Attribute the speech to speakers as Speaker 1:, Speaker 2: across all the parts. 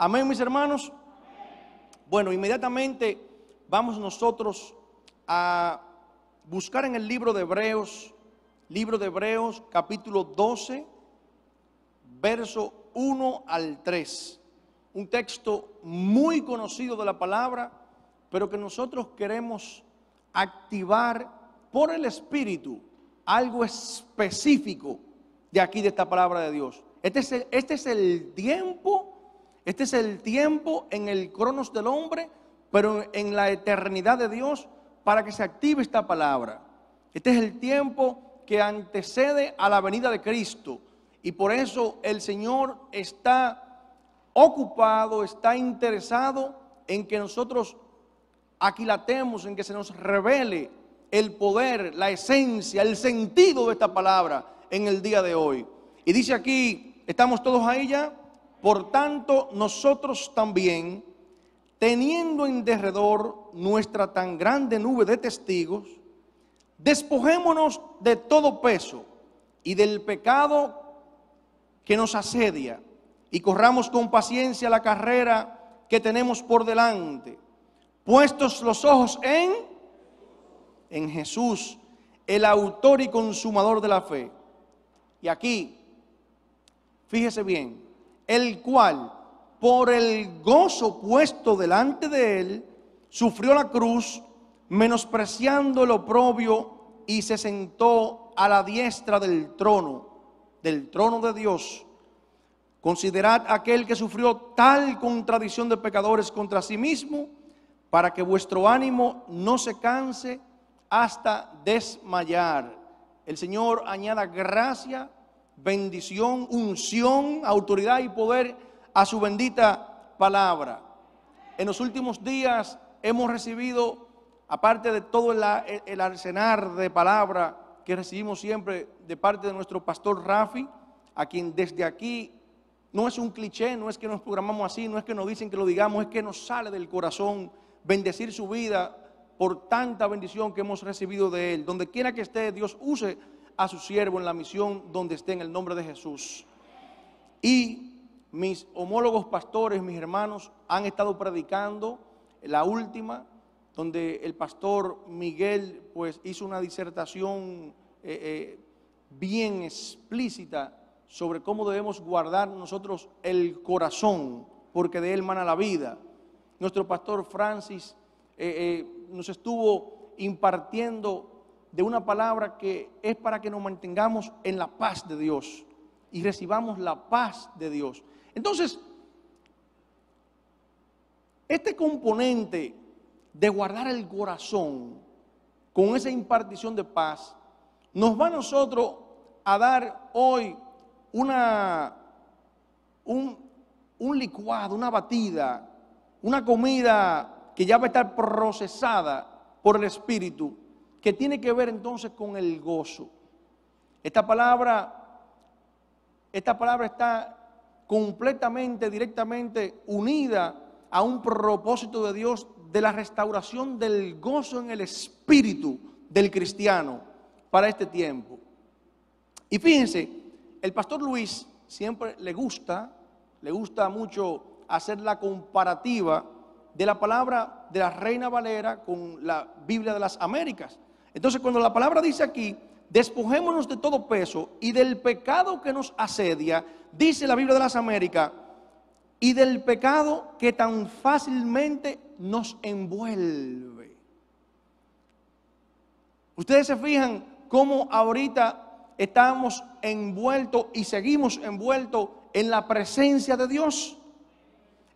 Speaker 1: Amén, mis hermanos. Bueno, inmediatamente vamos nosotros a buscar en el libro de Hebreos, capítulo 12, verso 1 al 3. Un texto muy conocido de la palabra, pero que nosotros queremos activar por el Espíritu algo específico de aquí, de esta palabra de Dios. Este es el tiempo en el cronos del hombre, pero en la eternidad de Dios, para que se active esta palabra. Este es el tiempo que antecede a la venida de Cristo, y por eso el Señor está ocupado, está interesado en que nosotros aquilatemos, en que se nos revele el poder, la esencia, el sentido de esta palabra en el día de hoy. Y dice aquí, ¿estamos todos ahí ya? Por tanto, nosotros también, teniendo en derredor nuestra tan grande nube de testigos, despojémonos de todo peso y del pecado que nos asedia, y corramos con paciencia la carrera que tenemos por delante, puestos los ojos en Jesús, el autor y consumador de la fe. Y aquí, fíjese bien, el cual, por el gozo puesto delante de él, sufrió la cruz, menospreciando el oprobio, y se sentó a la diestra del trono de Dios. Considerad aquel que sufrió tal contradicción de pecadores contra sí mismo, para que vuestro ánimo no se canse hasta desmayar. El Señor añada gracia, bendición, unción, autoridad y poder a su bendita palabra. En los últimos días hemos recibido, aparte de todo el arsenal de palabra que recibimos siempre de parte de nuestro pastor Rafi, a quien desde aquí, no es un cliché, no es que nos programamos así, no es que nos dicen que lo digamos, es que nos sale del corazón bendecir su vida por tanta bendición que hemos recibido de él. Donde quiera que esté, Dios use a su siervo en la misión donde esté, en el nombre de Jesús. Y mis homólogos pastores, mis hermanos, han estado predicando la última, donde el pastor Miguel pues hizo una disertación bien explícita sobre cómo debemos guardar nosotros el corazón, porque de él mana la vida. Nuestro pastor Francis nos estuvo impartiendo de una palabra que es para que nos mantengamos en la paz de Dios y recibamos la paz de Dios. Entonces, este componente de guardar el corazón con esa impartición de paz nos va a nosotros a dar hoy un licuado, una batida, una comida que ya va a estar procesada por el Espíritu, que tiene que ver entonces con el gozo. Esta palabra está completamente, directamente unida a un propósito de Dios de la restauración del gozo en el espíritu del cristiano para este tiempo. Y fíjense, el pastor Luis siempre le gusta mucho hacer la comparativa de la palabra de la Reina Valera con la Biblia de las Américas. Entonces, cuando la palabra dice aquí, despojémonos de todo peso y del pecado que nos asedia, dice la Biblia de las Américas, y del pecado que tan fácilmente nos envuelve. Ustedes se fijan cómo ahorita estamos envueltos y seguimos envueltos en la presencia de Dios.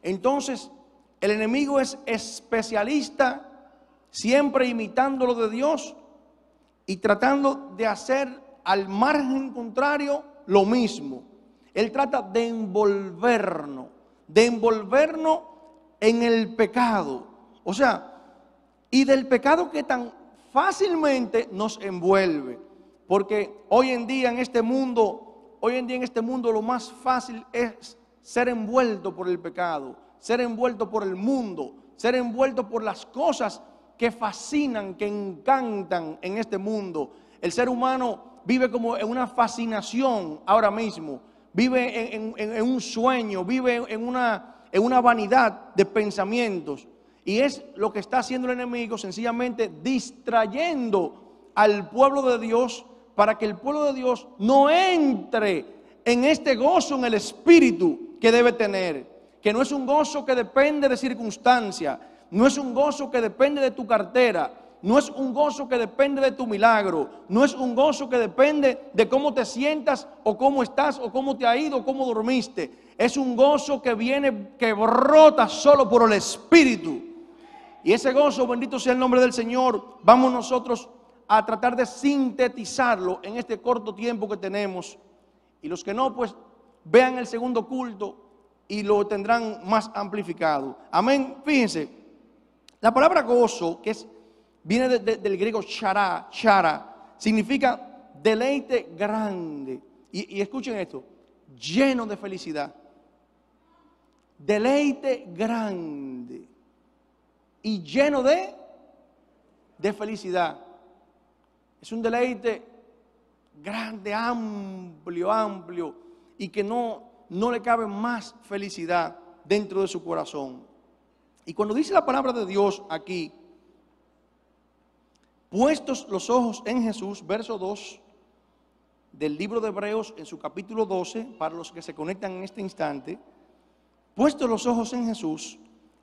Speaker 1: Entonces, el enemigo es especialista, siempre imitando lo de Dios y tratando de hacer al margen contrario lo mismo. Él trata de envolvernos en el pecado. O sea, y del pecado que tan fácilmente nos envuelve. Porque hoy en día en este mundo lo más fácil es ser envuelto por el pecado, ser envuelto por el mundo, ser envuelto por las cosas que fascinan, que encantan en este mundo. El ser humano vive como en una fascinación ahora mismo, vive en un sueño, vive en una vanidad de pensamientos. Y es lo que está haciendo el enemigo, sencillamente distrayendo al pueblo de Dios para que el pueblo de Dios no entre en este gozo en el espíritu que debe tener. Que no es un gozo que depende de circunstancia, no es un gozo que depende de tu cartera, no es un gozo que depende de tu milagro, no es un gozo que depende de cómo te sientas o cómo estás o cómo te ha ido o cómo dormiste. Es un gozo que viene, que brota solo por el Espíritu. Y ese gozo, bendito sea el nombre del Señor, vamos nosotros a tratar de sintetizarlo en este corto tiempo que tenemos. Y los que no, pues vean el segundo culto y lo tendrán más amplificado. Amén. Fíjense, la palabra gozo, viene del griego chara, significa deleite grande. Y escuchen esto, lleno de felicidad. Deleite grande y lleno de felicidad. Es un deleite grande, amplio, y que no le cabe más felicidad dentro de su corazón. Y cuando dice la palabra de Dios aquí, puestos los ojos en Jesús, verso 2 del libro de Hebreos en su capítulo 12, para los que se conectan en este instante, puestos los ojos en Jesús,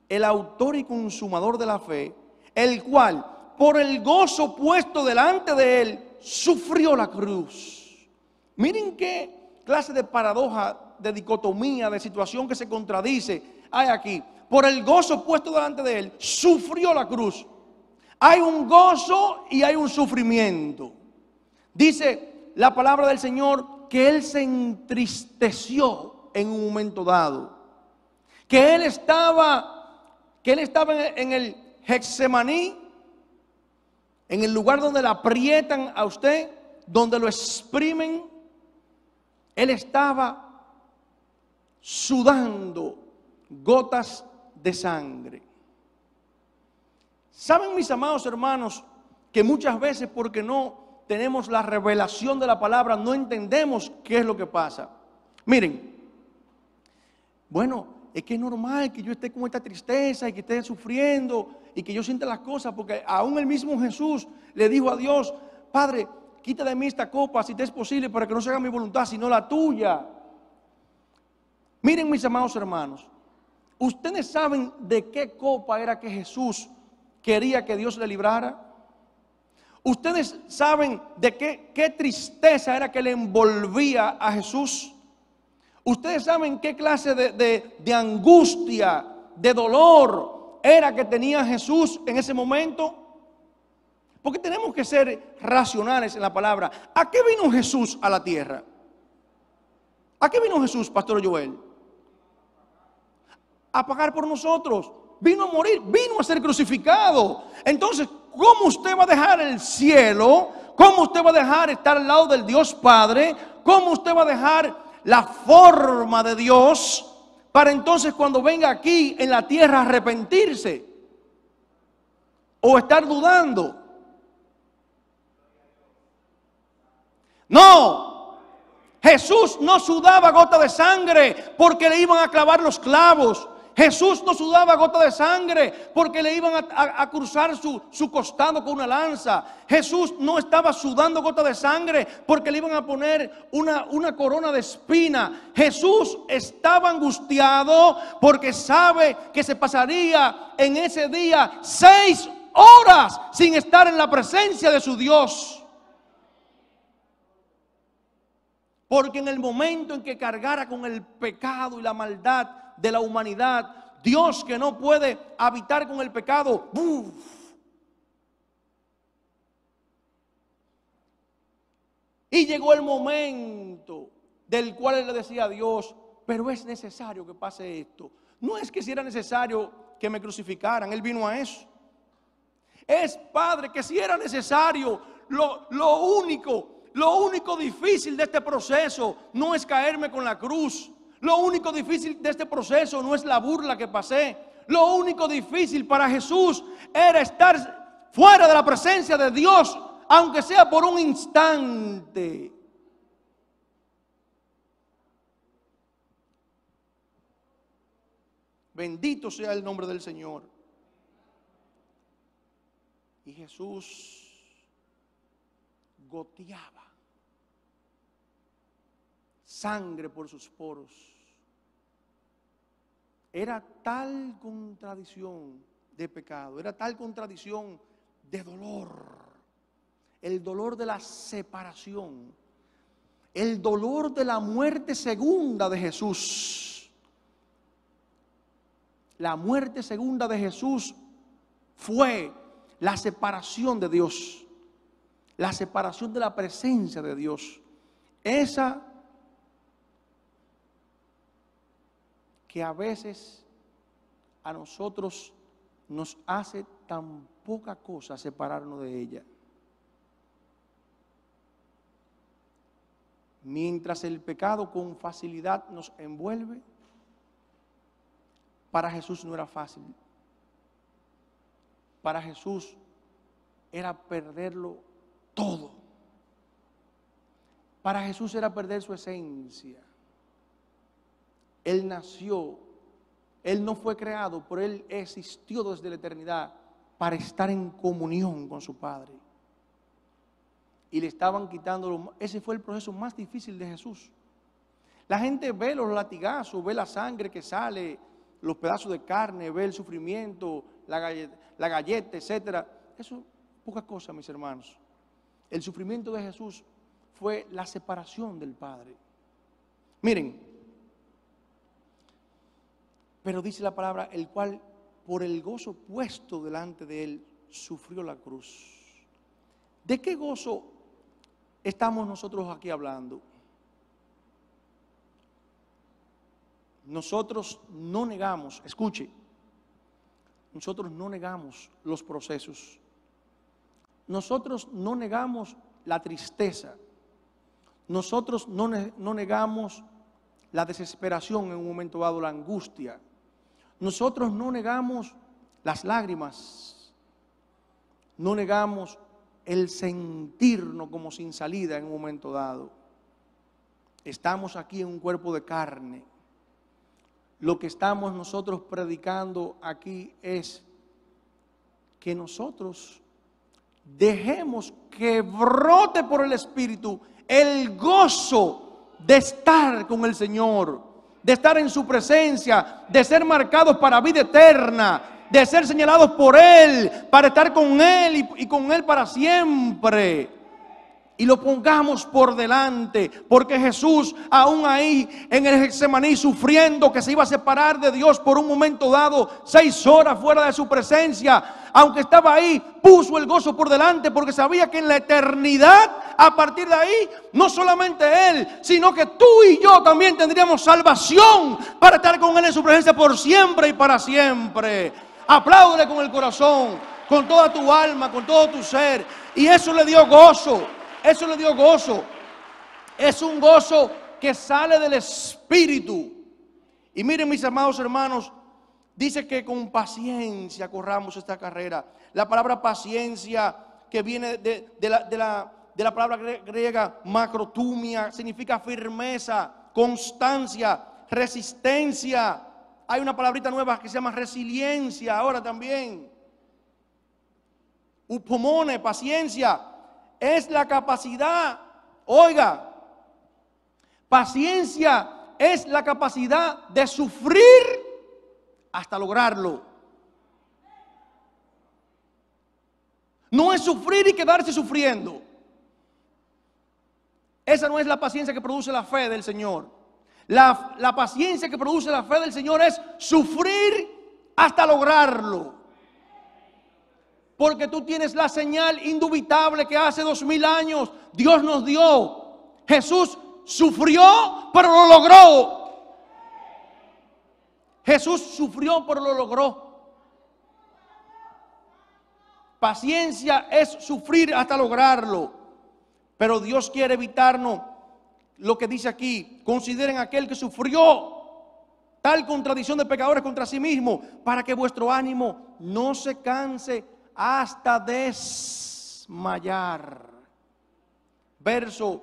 Speaker 1: el autor y consumador de la fe, el cual por el gozo puesto delante de él sufrió la cruz. Miren qué clase de paradoja, de dicotomía, de situación que se contradice hay aquí. Por el gozo puesto delante de él sufrió la cruz. Hay un gozo y hay un sufrimiento. Dice la palabra del Señor que él se entristeció en un momento dado. Que él estaba en el Getsemaní, en el lugar donde le aprietan a usted, donde lo exprimen. Él estaba sudando gotas de sangre. ¿Saben, mis amados hermanos, que muchas veces porque no tenemos la revelación de la palabra, no entendemos qué es lo que pasa? Miren, bueno, es que es normal que yo esté con esta tristeza y que esté sufriendo y que yo sienta las cosas, porque aún el mismo Jesús le dijo a Dios: Padre, quita de mí esta copa si te es posible, para que no se haga mi voluntad sino la tuya. Miren, mis amados hermanos, ¿ustedes saben de qué copa era que Jesús quería que Dios le librara? ¿Ustedes saben de qué tristeza era que le envolvía a Jesús? ¿Ustedes saben qué clase de angustia, de dolor era que tenía Jesús en ese momento? Porque tenemos que ser racionales en la palabra. ¿A qué vino Jesús a la tierra? ¿A qué vino Jesús, Pastor Joel? A pagar por nosotros. Vino a morir, vino a ser crucificado. Entonces, ¿cómo usted va a dejar el cielo? ¿Cómo usted va a dejar estar al lado del Dios Padre? ¿Cómo usted va a dejar la forma de Dios para entonces cuando venga aquí en la tierra arrepentirse o estar dudando? No, Jesús no sudaba gota de sangre porque le iban a clavar los clavos. Jesús no sudaba gota de sangre porque le iban a cruzar su costado con una lanza. Jesús no estaba sudando gota de sangre porque le iban a poner una corona de espina. Jesús estaba angustiado porque sabe que se pasaría en ese día 6 horas sin estar en la presencia de su Dios. Porque en el momento en que cargara con el pecado y la maldad de la humanidad, Dios, que no puede habitar con el pecado, ¡buf! Y llegó el momento del cual él le decía a Dios: pero es necesario que pase esto. No es que si era necesario que me crucificaran, él vino a eso. Es, Padre, que si era necesario, lo único difícil de este proceso no es caerme con la cruz. Lo único difícil de este proceso no es la burla que pasé. Lo único difícil para Jesús era estar fuera de la presencia de Dios, aunque sea por un instante. Bendito sea el nombre del Señor. Y Jesús goteaba sangre por sus poros. Era tal contradicción de pecado, era tal contradicción de dolor, el dolor de la separación, el dolor de la muerte segunda de Jesús. La muerte segunda de Jesús fue la separación de Dios, la separación de la presencia de Dios. Esa que a veces a nosotros nos hace tan poca cosa separarnos de ella. Mientras el pecado con facilidad nos envuelve, para Jesús no era fácil. Para Jesús era perderlo todo. Para Jesús era perder su esencia. Él nació, Él no fue creado, pero Él existió desde la eternidad para estar en comunión con su Padre. Y le estaban quitando, ese fue el proceso más difícil de Jesús. La gente ve los latigazos, ve la sangre que sale, los pedazos de carne, ve el sufrimiento, la galleta, etcétera. Eso es poca cosa, mis hermanos. El sufrimiento de Jesús fue la separación del Padre. Miren, pero dice la palabra, el cual por el gozo puesto delante de él sufrió la cruz. ¿De qué gozo estamos nosotros aquí hablando? Nosotros no negamos, escuche, nosotros no negamos los procesos. Nosotros no negamos la tristeza. Nosotros no negamos la desesperación en un momento dado, la angustia. Nosotros no negamos las lágrimas. No negamos el sentirnos como sin salida en un momento dado. Estamos aquí en un cuerpo de carne. Lo que estamos nosotros predicando aquí es que nosotros dejemos que brote por el Espíritu el gozo de estar con el Señor, de estar en su presencia, de ser marcados para vida eterna, de ser señalados por Él, para estar con Él y con Él para siempre. Y lo pongamos por delante, porque Jesús, aún ahí en el Getsemaní, sufriendo que se iba a separar de Dios por un momento dado, 6 horas fuera de su presencia, aunque estaba ahí, puso el gozo por delante, porque sabía que en la eternidad, a partir de ahí, no solamente Él, sino que tú y yo también tendríamos salvación para estar con Él en su presencia por siempre y para siempre. Apláudele con el corazón, con toda tu alma, con todo tu ser, y eso le dio gozo. Eso le dio gozo. Es un gozo que sale del Espíritu. Y miren, mis amados hermanos, dice que con paciencia corramos esta carrera. La palabra paciencia, que viene de la palabra griega macrotumia, significa firmeza, constancia, resistencia. Hay una palabrita nueva que se llama resiliencia ahora también. Upomone, paciencia. Es la capacidad, oiga, paciencia es la capacidad de sufrir hasta lograrlo. No es sufrir y quedarse sufriendo. Esa no es la paciencia que produce la fe del Señor. La paciencia que produce la fe del Señor es sufrir hasta lograrlo. Porque tú tienes la señal indubitable que hace 2000 años Dios nos dio. Jesús sufrió, pero lo logró. Jesús sufrió, pero lo logró. Paciencia es sufrir hasta lograrlo. Pero Dios quiere evitarnos lo que dice aquí. Consideren aquel que sufrió tal contradicción de pecadores contra sí mismo, para que vuestro ánimo no se canse hasta desmayar. Verso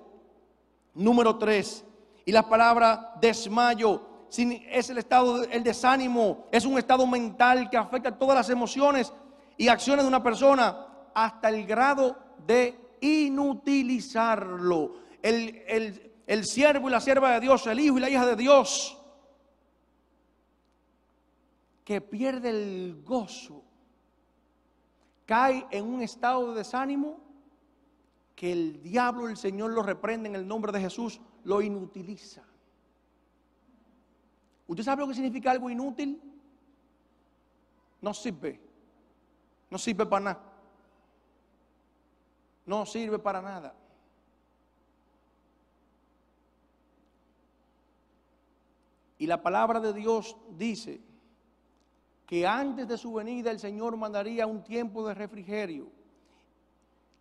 Speaker 1: número 3. Y la palabra desmayo es el estado, el desánimo, es un estado mental que afecta todas las emociones y acciones de una persona hasta el grado de inutilizarlo. El siervo y la sierva de Dios, el hijo y la hija de Dios, que pierde el gozo, cae en un estado de desánimo que el diablo, el Señor lo reprende en el nombre de Jesús, lo inutiliza. ¿Usted sabe lo que significa algo inútil? No sirve. No sirve para nada. No sirve para nada. Y la palabra de Dios dice que antes de su venida el Señor mandaría un tiempo de refrigerio.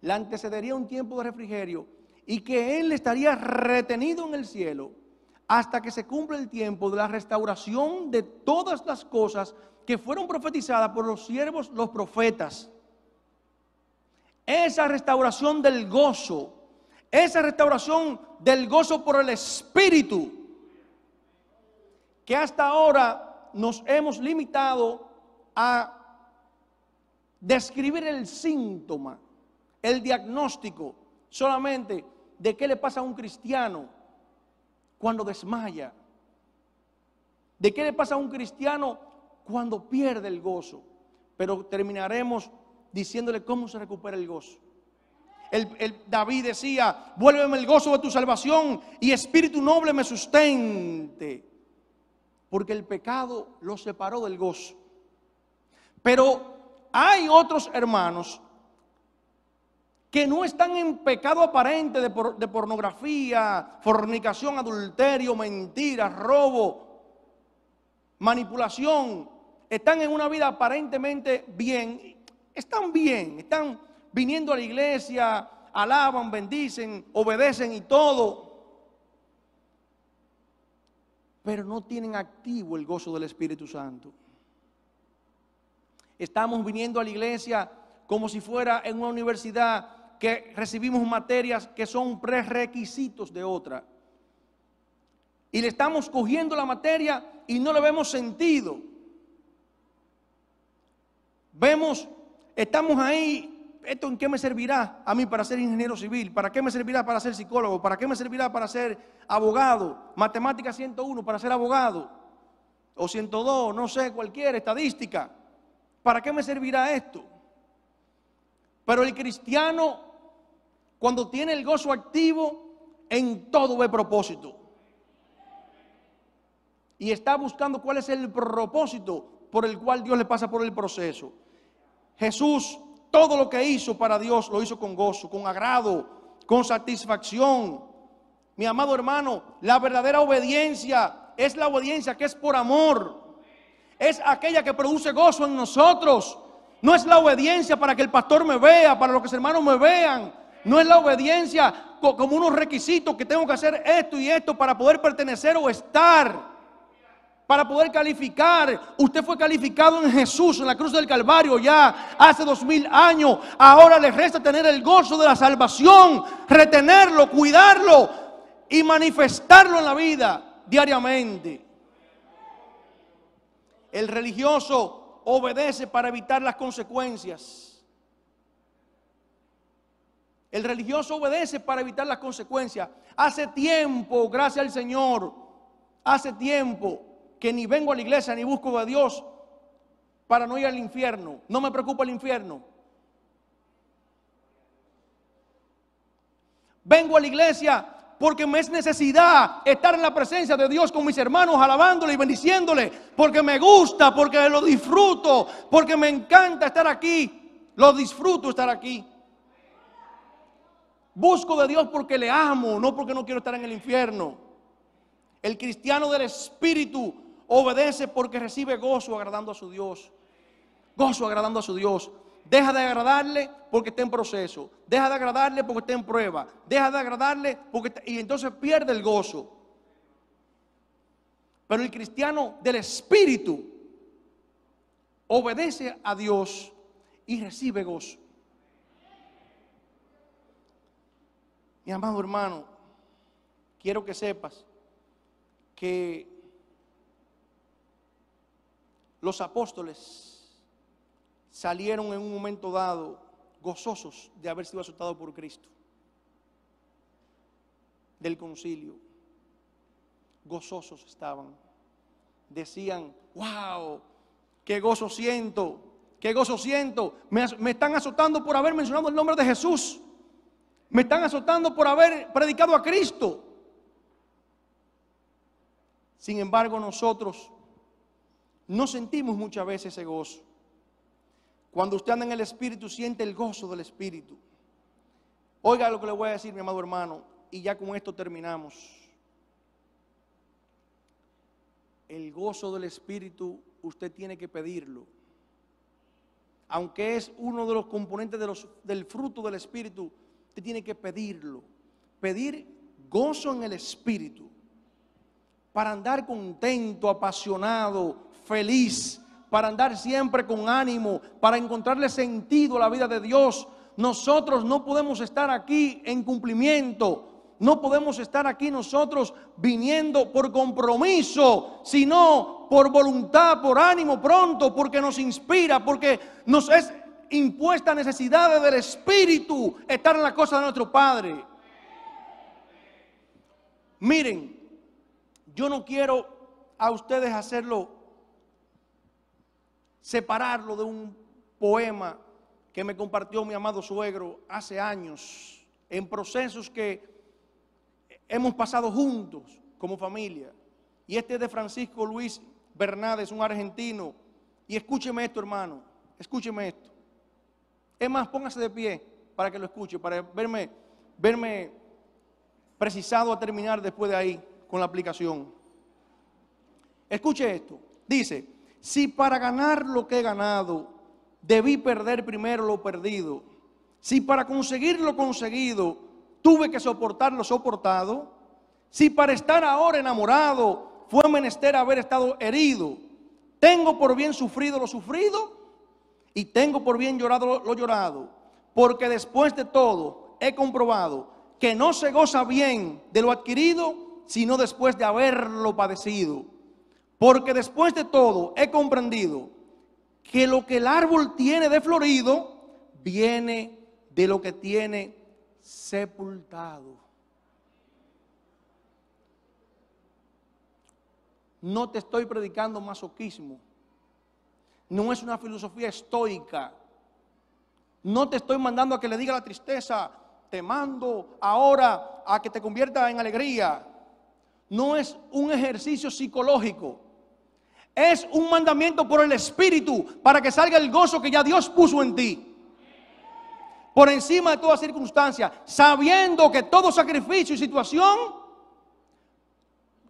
Speaker 1: Le antecedería un tiempo de refrigerio y que Él estaría retenido en el cielo hasta que se cumpla el tiempo de la restauración de todas las cosas que fueron profetizadas por los siervos, los profetas. Esa restauración del gozo, esa restauración del gozo por el Espíritu, que hasta ahora nos hemos limitado a describir el síntoma, el diagnóstico solamente de qué le pasa a un cristiano cuando desmaya, de qué le pasa a un cristiano cuando pierde el gozo. Pero terminaremos diciéndole cómo se recupera el gozo. David decía: vuélveme el gozo de tu salvación y espíritu noble me sustente, porque el pecado lo separó del gozo. Pero hay otros hermanos que no están en pecado aparente de pornografía, fornicación, adulterio, mentira, robo, manipulación. Están en una vida aparentemente bien. Están bien, están viniendo a la iglesia, alaban, bendicen, obedecen y todo. Pero no tienen activo el gozo del Espíritu Santo. Estamos viniendo a la iglesia como si fuera en una universidad que recibimos materias que son prerequisitos de otra. Y le estamos cogiendo la materia y no le vemos sentido. Estamos ahí, ¿esto en qué me servirá a mí para ser ingeniero civil? ¿Para qué me servirá para ser psicólogo? ¿Para qué me servirá para ser abogado? Matemática 101 para ser abogado. O 102, no sé, cualquier estadística. ¿Para qué me servirá esto? Pero el cristiano, cuando tiene el gozo activo, en todo ve propósito. Y está buscando cuál es el propósito por el cual Dios le pasa por el proceso. Jesús, todo lo que hizo para Dios, lo hizo con gozo, con agrado, con satisfacción. Mi amado hermano, la verdadera obediencia es la obediencia que es por amor. Es aquella que produce gozo en nosotros. No es la obediencia para que el pastor me vea, para que los hermanos me vean. No es la obediencia como unos requisitos que tengo que hacer esto y esto para poder pertenecer o estar, para poder calificar. Usted fue calificado en Jesús, en la cruz del Calvario ya hace 2000 años. Ahora le resta tener el gozo de la salvación, retenerlo, cuidarlo y manifestarlo en la vida diariamente. El religioso obedece para evitar las consecuencias. El religioso obedece para evitar las consecuencias. Hace tiempo, gracias al Señor, hace tiempo que ni vengo a la iglesia ni busco a Dios para no ir al infierno. No me preocupa el infierno. Vengo a la iglesia porque me es necesidad estar en la presencia de Dios con mis hermanos, alabándole y bendiciéndole, porque me gusta, porque lo disfruto, porque me encanta estar aquí, lo disfruto estar aquí. Busco de Dios porque le amo, no porque no quiero estar en el infierno. El cristiano del Espíritu obedece porque recibe gozo agradando a su Dios. Gozo agradando a su Dios. Deja de agradarle porque está en proceso. Deja de agradarle porque está en prueba. Deja de agradarle y entonces pierde el gozo. Pero el cristiano del Espíritu obedece a Dios y recibe gozo. Mi amado hermano, quiero que sepas que los apóstoles salieron en un momento dado gozosos de haber sido azotados por Cristo, del concilio. Gozosos estaban. Decían: wow, qué gozo siento, qué gozo siento. Me están azotando por haber mencionado el nombre de Jesús. Me están azotando por haber predicado a Cristo. Sin embargo, nosotros no sentimos muchas veces ese gozo. Cuando usted anda en el Espíritu, siente el gozo del Espíritu. Oiga lo que le voy a decir, mi amado hermano, y ya con esto terminamos. El gozo del Espíritu usted tiene que pedirlo. Aunque es uno de los componentes del fruto del Espíritu, usted tiene que pedirlo. Pedir gozo en el Espíritu para andar contento, apasionado, feliz, para andar siempre con ánimo, para encontrarle sentido a la vida de Dios. Nosotros no podemos estar aquí en cumplimiento. No podemos estar aquí nosotros viniendo por compromiso, sino por voluntad, por ánimo pronto, porque nos inspira, porque nos es impuesta necesidad del Espíritu estar en la cosa de nuestro Padre. Miren, yo no quiero a ustedes separarlo de un poema que me compartió mi amado suegro hace años, en procesos que hemos pasado juntos como familia. Y este es de Francisco Luis Bernárdez, un argentino. Y escúcheme esto, hermano, escúcheme esto. Es más, póngase de pie para que lo escuche, para verme precisado a terminar después de ahí con la aplicación. Escuche esto. Dice: si para ganar lo que he ganado debí perder primero lo perdido, si para conseguir lo conseguido tuve que soportar lo soportado, si para estar ahora enamorado fue menester haber estado herido, tengo por bien sufrido lo sufrido y tengo por bien llorado lo llorado, porque después de todo he comprobado que no se goza bien de lo adquirido, sino después de haberlo padecido. Porque después de todo he comprendido que lo que el árbol tiene de florido viene de lo que tiene sepultado. No te estoy predicando masoquismo. No es una filosofía estoica. No te estoy mandando a que le diga la tristeza: te mando ahora a que te convierta en alegría. No es un ejercicio psicológico. Es un mandamiento por el Espíritu para que salga el gozo que ya Dios puso en ti. Por encima de toda circunstancia, sabiendo que todo sacrificio y situación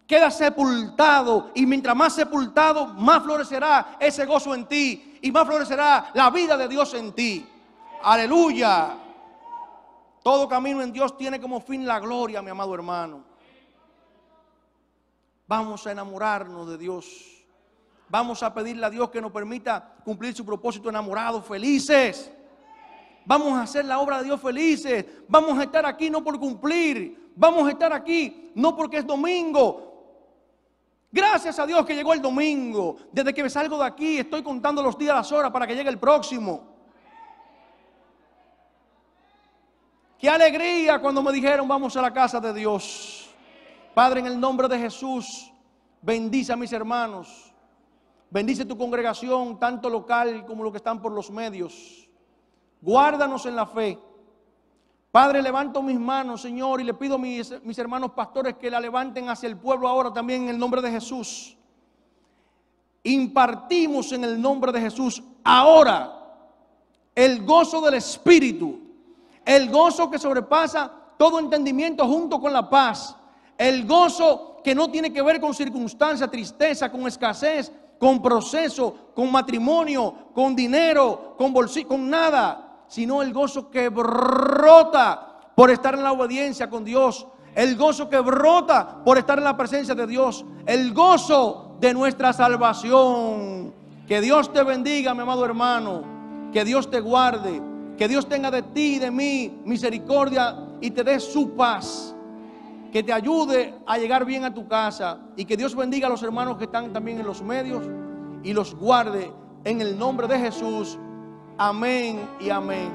Speaker 1: queda sepultado, y mientras más sepultado, más florecerá ese gozo en ti y más florecerá la vida de Dios en ti. Aleluya. Todo camino en Dios tiene como fin la gloria, mi amado hermano. Vamos a enamorarnos de Dios. Vamos a pedirle a Dios que nos permita cumplir su propósito enamorados, felices. Vamos a hacer la obra de Dios felices. Vamos a estar aquí no por cumplir. Vamos a estar aquí no porque es domingo. Gracias a Dios que llegó el domingo. Desde que me salgo de aquí estoy contando los días, las horas para que llegue el próximo. Qué alegría cuando me dijeron: vamos a la casa de Dios. Padre, en el nombre de Jesús, bendice a mis hermanos. Bendice tu congregación, tanto local como los que están por los medios. Guárdanos en la fe. Padre, levanto mis manos, Señor, y le pido a mis hermanos pastores que la levanten hacia el pueblo ahora también en el nombre de Jesús. Impartimos en el nombre de Jesús ahora el gozo del Espíritu, el gozo que sobrepasa todo entendimiento junto con la paz, el gozo que no tiene que ver con circunstancia, tristeza, con escasez, con proceso, con matrimonio, con dinero, con bolsillo, con nada, sino el gozo que brota por estar en la obediencia con Dios, el gozo que brota por estar en la presencia de Dios, el gozo de nuestra salvación. Que Dios te bendiga, mi amado hermano, que Dios te guarde, que Dios tenga de ti y de mí misericordia y te dé su paz, que te ayude a llegar bien a tu casa, y que Dios bendiga a los hermanos que están también en los medios, y los guarde en el nombre de Jesús. Amén y amén.